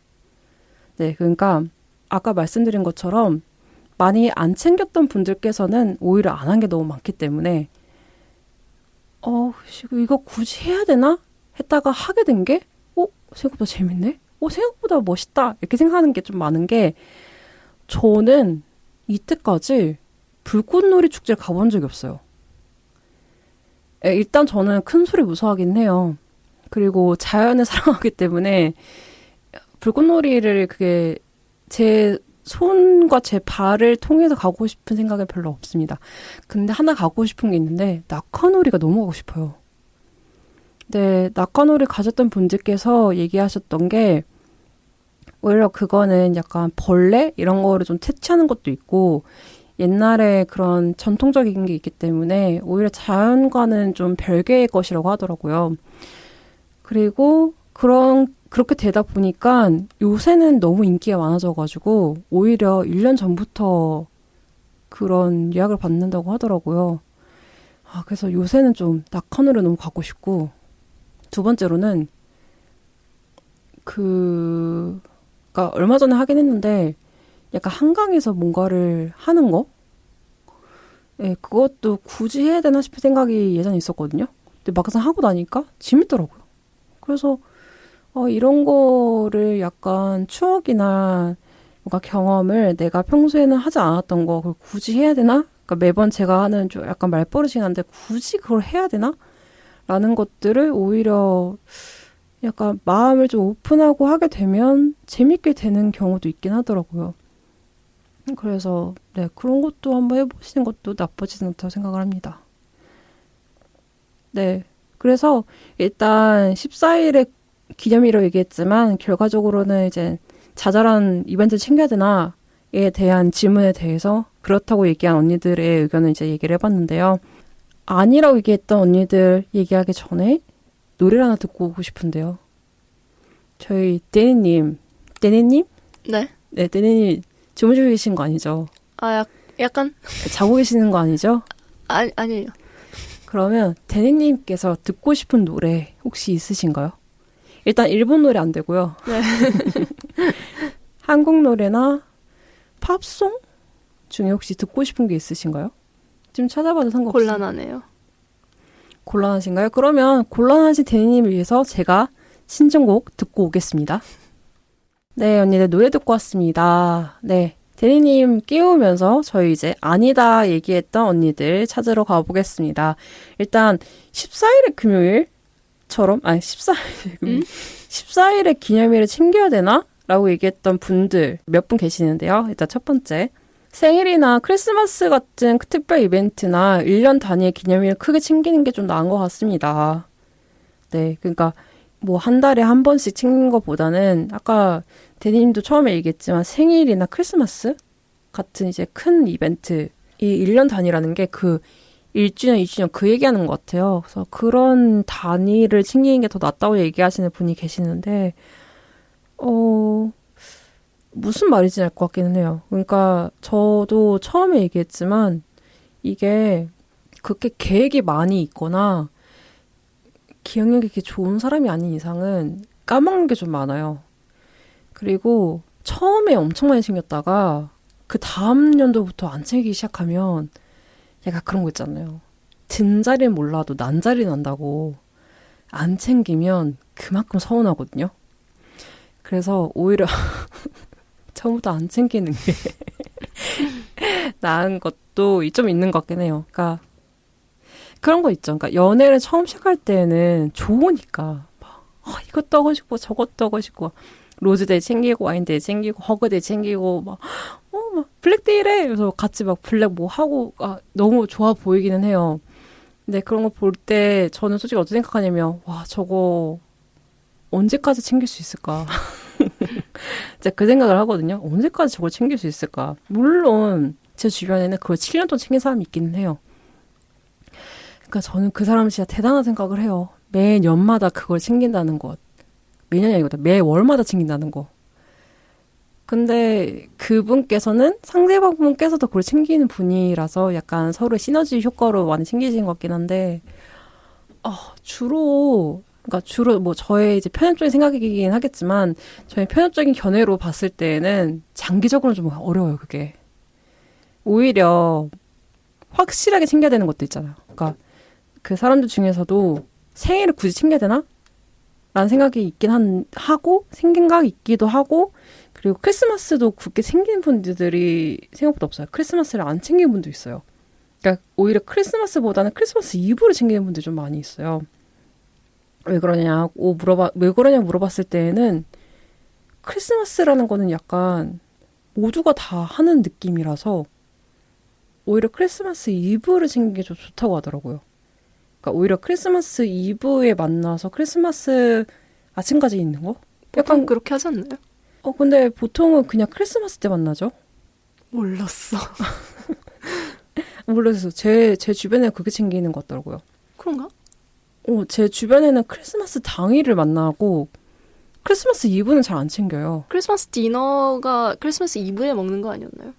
네, 그러니까 아까 말씀드린 것처럼 많이 안 챙겼던 분들께서는 오히려 안 한 게 너무 많기 때문에 이거 굳이 해야 되나? 했다가 하게 된 게 생각보다 재밌네? 생각보다 멋있다. 이렇게 생각하는 게 좀 많은 게 저는 이때까지 불꽃놀이 축제를 가본 적이 없어요. 일단 저는 큰 소리 무서워하긴 해요. 그리고 자연을 사랑하기 때문에 불꽃놀이를 그게 제 손과 제 발을 통해서 가고 싶은 생각이 별로 없습니다. 근데 하나 가고 싶은 게 있는데 낙하놀이가 너무 가고 싶어요. 네, 낙하놀이 가셨던 분들께서 얘기하셨던 게 오히려 그거는 약간 벌레 이런 거를 좀 퇴치하는 것도 있고 옛날에 그런 전통적인 게 있기 때문에 오히려 자연과는 좀 별개의 것이라고 하더라고요. 그리고 그렇게 되다 보니까 요새는 너무 인기가 많아져가지고 오히려 1년 전부터 그런 예약을 받는다고 하더라고요. 그래서 요새는 좀 낙하놀이 너무 가고 싶고 두 번째로는 그러니까 얼마 전에 하긴 했는데 약간 한강에서 뭔가를 하는 거? 예, 그것도 굳이 해야 되나 싶은 생각이 예전에 있었거든요. 근데 막상 하고 나니까 재밌더라고요. 그래서 이런 거를 약간 추억이나 뭔가 경험을 내가 평소에는 하지 않았던 거 그걸 굳이 해야 되나? 그러니까 매번 제가 하는 좀 약간 말버릇이 한데 굳이 그걸 해야 되나? 라는 것들을 오히려 약간 마음을 좀 오픈하고 하게 되면 재밌게 되는 경우도 있긴 하더라고요. 그래서 네, 그런 것도 한번 해보시는 것도 나쁘지 않다고 생각을 합니다. 네, 그래서 일단 14일에 기념일로 얘기했지만 결과적으로는 이제 자잘한 이벤트 챙겨야 되나에 대한 질문에 대해서 그렇다고 얘기한 언니들의 의견을 이제 얘기를 해봤는데요. 아니라고 얘기했던 언니들 얘기하기 전에 노래를 하나 듣고 오고 싶은데요. 저희 데니님? 네. 네, 데니님 주무시고 계신 거 아니죠? 약간? 자고 계시는 거 아니죠? 아니에요. 그러면 데니님께서 듣고 싶은 노래 혹시 있으신가요? 일단 일본 노래 안 되고요. 네. 한국 노래나 팝송 중에 혹시 듣고 싶은 게 있으신가요? 좀 찾아봐도 상관없어요. 곤란하네요. 곤란하신가요? 그러면 곤란하신 대리님을 위해서 제가 신청곡 듣고 오겠습니다. 네, 언니들 노래 듣고 왔습니다. 네, 대리님 깨우면서 저희 이제 아니다 얘기했던 언니들 찾으러 가보겠습니다. 일단 14일의 금요일처럼 14일의 기념일을 챙겨야 되나? 라고 얘기했던 분들 몇 분 계시는데요. 일단 첫 번째, 생일이나 크리스마스 같은 특별 이벤트나 1년 단위의 기념일을 크게 챙기는 게 좀 나은 것 같습니다. 네, 그러니까 뭐 한 달에 한 번씩 챙기는 것보다는 아까 대리님도 처음에 얘기했지만 생일이나 크리스마스 같은 이제 큰 이벤트, 이 1년 단위라는 게 그 1주년, 2주년 그 얘기하는 것 같아요. 그래서 그런 단위를 챙기는 게 더 낫다고 얘기하시는 분이 계시는데 무슨 말인지 알 것 같기는 해요. 그러니까 저도 처음에 얘기했지만 이게 그렇게 계획이 많이 있거나 기억력이 이렇게 좋은 사람이 아닌 이상은 까먹는 게 좀 많아요. 그리고 처음에 엄청 많이 챙겼다가 그 다음 연도부터 안 챙기기 시작하면 약간 그런 거 있잖아요. 든 자리는 몰라도 난 자리 난다고 안 챙기면 그만큼 서운하거든요. 그래서 오히려 처음부터 안 챙기는 게 나은 것도 좀 있는 것 같긴 해요. 그러니까 그런 거 있죠. 그러니까 연애를 처음 시작할 때는 좋으니까 막 이것도 하고 싶고 저것도 하고 싶고 로즈데이 챙기고 와인데이 챙기고 허그데이 챙기고 막 블랙데이래. 그래서 같이 막 블랙 뭐 하고 너무 좋아 보이기는 해요. 근데 그런 거 볼 때 저는 솔직히 어떻게 생각하냐면 와 저거 언제까지 챙길 수 있을까? 진짜 그 생각을 하거든요. 언제까지 저걸 챙길 수 있을까? 물론 제 주변에는 그걸 7년 동안 챙긴 사람이 있기는 해요. 그러니까 저는 그 사람 진짜 대단한 생각을 해요. 매년마다 그걸 챙긴다는 것. 매년이 아니거든. 매월마다 챙긴다는 거. 근데 그분께서는 상대방분께서도 그걸 챙기는 분이라서 약간 서로 시너지 효과로 많이 챙기시는 것 같긴 한데 주로 뭐 저의 이제 편협적인 생각이긴 하겠지만 저의 편협적인 견해로 봤을 때는 장기적으로는 좀 어려워요. 그게 오히려 확실하게 챙겨야 되는 것도 있잖아요. 그러니까 그 사람들 중에서도 생일을 굳이 챙겨야 되나? 라는 생각이 있긴 하고 생각이 있기도 하고 그리고 크리스마스도 그렇게 챙기는 분들이 생각보다 없어요. 크리스마스를 안 챙기는 분도 있어요. 그러니까 오히려 크리스마스보다는 크리스마스 이브를 챙기는 분들이 좀 많이 있어요. 왜 그러냐고 물어봤을 때에는 크리스마스라는 거는 약간 모두가 다 하는 느낌이라서 오히려 크리스마스 이브를 챙기는 게 좀 좋다고 하더라고요. 그러니까 오히려 크리스마스 이브에 만나서 크리스마스 아침까지 있는 거? 약간 그렇게 하지 않나요? 근데 보통은 그냥 크리스마스 때 만나죠? 몰랐어. 몰라서 제 주변에 그렇게 챙기는 것 같더라고요. 그런가? 제 주변에는 크리스마스 당일을 만나고 크리스마스 이브는 잘 안 챙겨요. 크리스마스 디너가 크리스마스 이브에 먹는 거 아니었나요?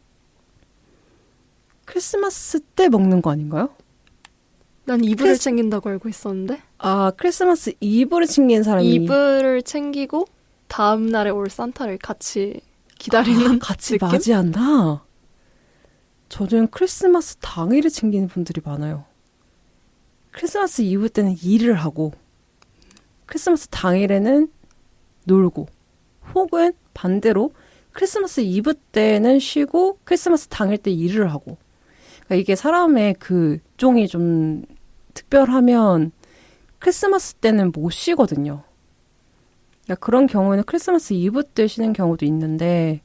크리스마스 때 먹는 거 아닌가요? 난 이브를 챙긴다고 알고 있었는데. 크리스마스 이브를 챙기는 사람이 이브를 챙기고 다음 날에 올 산타를 같이 기다리는 같이 느낌? 맞이한다? 저는 크리스마스 당일에 챙기는 분들이 많아요. 크리스마스 이브 때는 일을 하고 크리스마스 당일에는 놀고 혹은 반대로 크리스마스 이브 때는 쉬고 크리스마스 당일 때 일을 하고 그러니까 이게 사람의 그 종이 좀 특별하면 크리스마스 때는 못 쉬거든요. 그러니까 그런 경우에는 크리스마스 이브 때 쉬는 경우도 있는데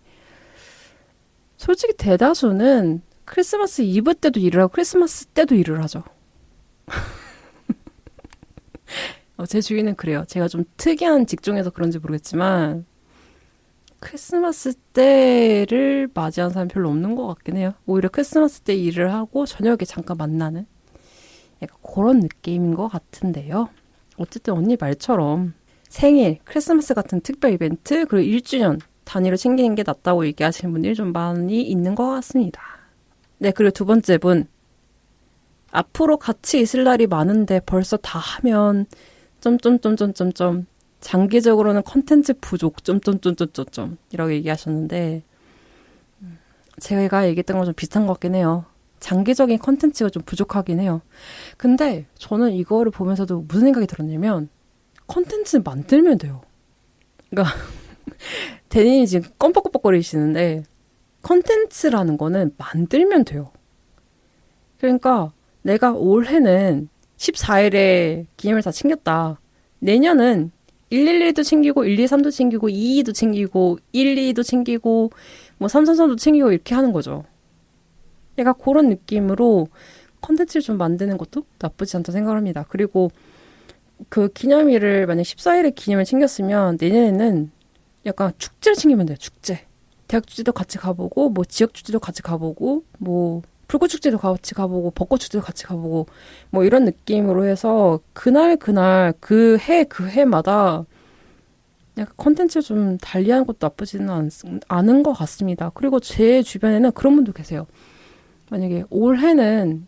솔직히 대다수는 크리스마스 이브 때도 일을 하고 크리스마스 때도 일을 하죠. 제 주위는 그래요. 제가 좀 특이한 직종에서 그런지 모르겠지만 크리스마스 때를 맞이한 사람이 별로 없는 것 같긴 해요. 오히려 크리스마스 때 일을 하고 저녁에 잠깐 만나는 약간 그런 느낌인 것 같은데요. 어쨌든 언니 말처럼 생일, 크리스마스 같은 특별 이벤트 그리고 1주년 단위로 챙기는 게 낫다고 얘기하시는 분들이 좀 많이 있는 것 같습니다. 네, 그리고 두 번째 분. 앞으로 같이 있을 날이 많은데 벌써 다 하면... 장기적으로는 컨텐츠 부족, 점점점점점점 이라고 얘기하셨는데 제가 얘기했던 거랑 좀 비슷한 것 같긴 해요. 장기적인 컨텐츠가 좀 부족하긴 해요. 근데 저는 이거를 보면서도 무슨 생각이 들었냐면 컨텐츠 만들면 돼요. 그러니까 대리님이 지금 껌뻑껌뻑거리시는데 컨텐츠라는 거는 만들면 돼요. 그러니까 내가 올해는 14일에 기념일 다 챙겼다. 내년은 111도 챙기고 123도 챙기고 22도 챙기고 122도 챙기고 뭐 333도 챙기고 이렇게 하는 거죠. 약간 그런 느낌으로 컨텐츠를 좀 만드는 것도 나쁘지 않다 생각을 합니다. 그리고 그 기념일을 만약 14일에 기념일 챙겼으면 내년에는 약간 축제를 챙기면 돼요. 축제. 대학 축제도 같이 가보고 뭐 지역 축제도 같이 가보고 뭐 불꽃 축제도 같이 가보고 벚꽃 축제도 같이 가보고 뭐 이런 느낌으로 해서 그날 그 해마다 약간 컨텐츠 좀 달리하는 것도 나쁘지는 않은 것 같습니다. 그리고 제 주변에는 그런 분도 계세요. 만약에 올해는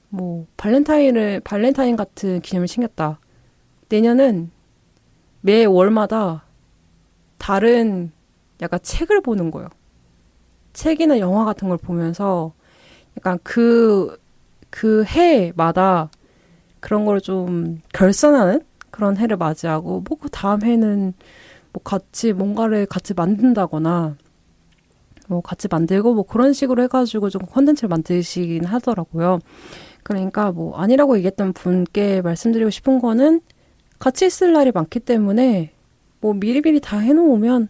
뭐 발렌타인 같은 기념일 챙겼다. 내년은 매 월마다 다른 약간 책을 보는 거예요. 책이나 영화 같은 걸 보면서 약간 그 해마다 그런 걸 좀 결산하는 그런 해를 맞이하고 뭐 그 다음 해는 뭐 뭔가를 같이 만든다거나 뭐 같이 만들고 뭐 그런 식으로 해가지고 좀 컨텐츠를 만드시긴 하더라고요. 그러니까 뭐 아니라고 얘기했던 분께 말씀드리고 싶은 거는 같이 있을 날이 많기 때문에 뭐 미리미리 다 해놓으면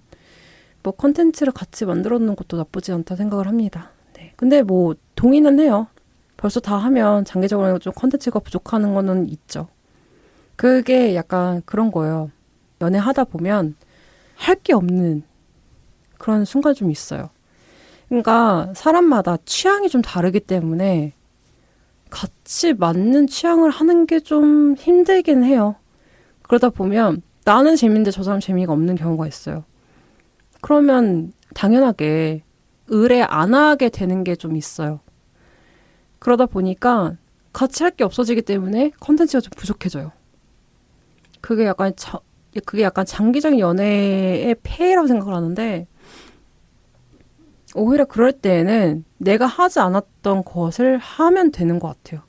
뭐 컨텐츠를 같이 만들어 놓는 것도 나쁘지 않다 생각을 합니다. 네. 근데 뭐 동의는 해요. 벌써 다 하면 장기적으로 좀 컨텐츠가 부족하는 거는 있죠. 그게 약간 그런 거예요. 연애하다 보면 할 게 없는 그런 순간 좀 있어요. 그러니까 사람마다 취향이 좀 다르기 때문에 같이 맞는 취향을 하는 게 좀 힘들긴 해요. 그러다 보면 나는 재밌는데 저 사람 재미가 없는 경우가 있어요. 그러면 당연하게 의뢰 안 하게 되는 게 좀 있어요. 그러다 보니까 같이 할 게 없어지기 때문에 컨텐츠가 좀 부족해져요. 그게 약간 장기적인 연애의 폐해라고 생각을 하는데 오히려 그럴 때에는 내가 하지 않았던 것을 하면 되는 것 같아요.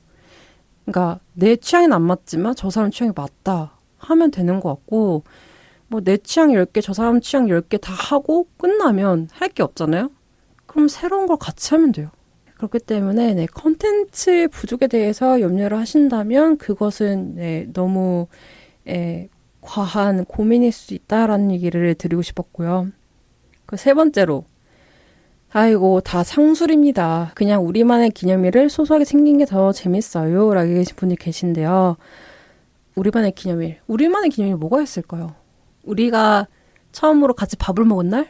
그러니까 내 취향은 안 맞지만 저 사람 취향이 맞다 하면 되는 것 같고 뭐 내 취향 10개 저 사람 취향 10개 다 하고 끝나면 할 게 없잖아요. 그럼 새로운 걸 같이 하면 돼요. 그렇기 때문에 네, 컨텐츠 부족에 대해서 염려를 하신다면 그것은 네, 너무 과한 고민일 수 있다라는 얘기를 드리고 싶었고요. 그 세 번째로 아이고 다 상술입니다. 그냥 우리만의 기념일을 소소하게 챙긴 게 더 재밌어요 라고 계신 분이 계신데요. 우리만의 기념일 뭐가 있을까요? 우리가 처음으로 같이 밥을 먹은 날?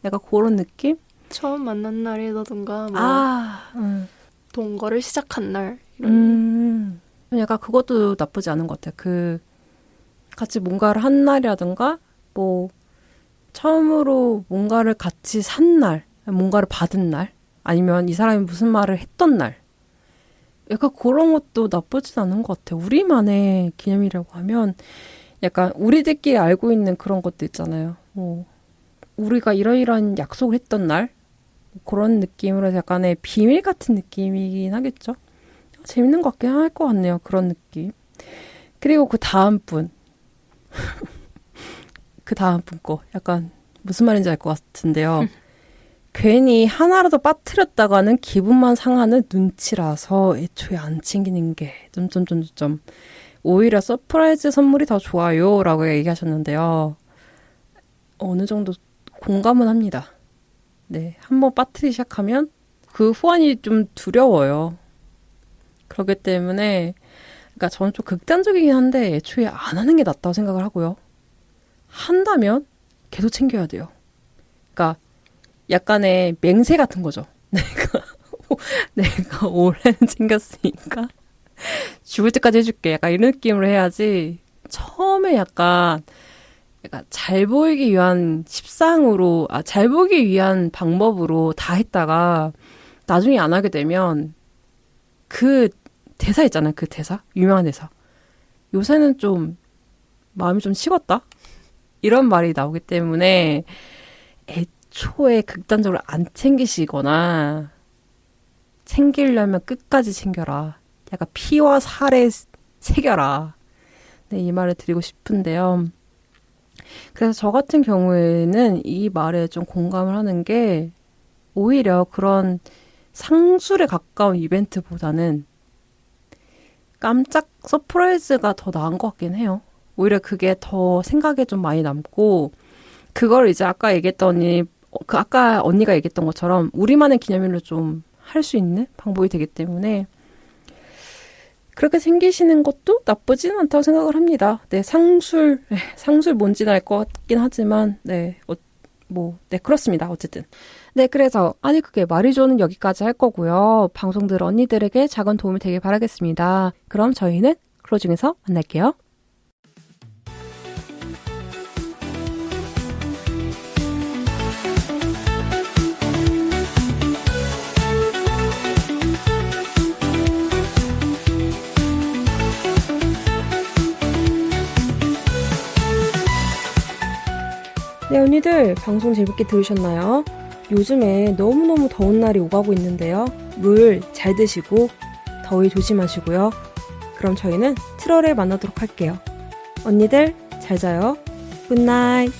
약간 그런 느낌? 처음 만난 날이라던가 뭐 동거를 시작한 날 약간 그것도 나쁘지 않은 것 같아요. 같이 뭔가를 한 날이라든가 뭐 처음으로 뭔가를 같이 산 날, 뭔가를 받은 날, 아니면 이 사람이 무슨 말을 했던 날. 약간 그런 것도 나쁘진 않은 것 같아요. 우리만의 기념이라고 하면 약간 우리들끼리 알고 있는 그런 것도 있잖아요. 뭐 우리가 이러이러한 약속을 했던 날 그런 느낌으로 해서 약간의 비밀 같은 느낌이긴 하겠죠. 재밌는 것 같긴 할 것 같네요. 그런 느낌. 그리고 그 다음 분. 그 다음 분 거. 약간 무슨 말인지 알 것 같은데요. 괜히 하나라도 빠뜨렸다가는 기분만 상하는 눈치라서 애초에 안 챙기는 게 점점점점 오히려 서프라이즈 선물이 더 좋아요 라고 얘기하셨는데요. 어느 정도 공감은 합니다. 네, 한번 빠뜨리기 시작하면 그 후환이 좀 두려워요. 그렇기 때문에 그러니까 저는 좀 극단적이긴 한데 애초에 안 하는 게 낫다고 생각을 하고요. 한다면 계속 챙겨야 돼요. 그러니까 약간의 맹세 같은 거죠. 내가 올해는 챙겼으니까 죽을 때까지 해줄게. 약간 이런 느낌으로 해야지. 처음에 약간 잘 보이기 위한 잘 보이기 위한 방법으로 다 했다가 나중에 안 하게 되면 그 대사 있잖아요. 그 대사? 유명한 대사. 요새는 좀 마음이 좀 식었다? 이런 말이 나오기 때문에 애초에 극단적으로 안 챙기시거나 챙기려면 끝까지 챙겨라. 약간 피와 살에 새겨라. 네, 이 말을 드리고 싶은데요. 그래서 저 같은 경우에는 이 말에 좀 공감을 하는 게 오히려 그런 상술에 가까운 이벤트보다는 깜짝 서프라이즈가 더 나은 것 같긴 해요. 오히려 그게 더 생각에 좀 많이 남고 그걸 이제 아까 얘기했더니 아까 언니가 얘기했던 것처럼 우리만의 기념일로 좀 할 수 있는 방법이 되기 때문에 그렇게 생기시는 것도 나쁘진 않다고 생각을 합니다. 네, 상술 뭔지는 알 것 같긴 하지만 네, 그렇습니다. 어쨌든. 네, 그래서 그게 마리조는 여기까지 할 거고요. 방송 들 언니들에게 작은 도움이 되길 바라겠습니다. 그럼 저희는 클로징에서 만날게요. 네, 언니들 방송 재밌게 들으셨나요? 요즘에 너무너무 더운 날이 오가고 있는데요. 물 잘 드시고 더위 조심하시고요. 그럼 저희는 7월에 만나도록 할게요. 언니들 잘 자요. 굿나잇.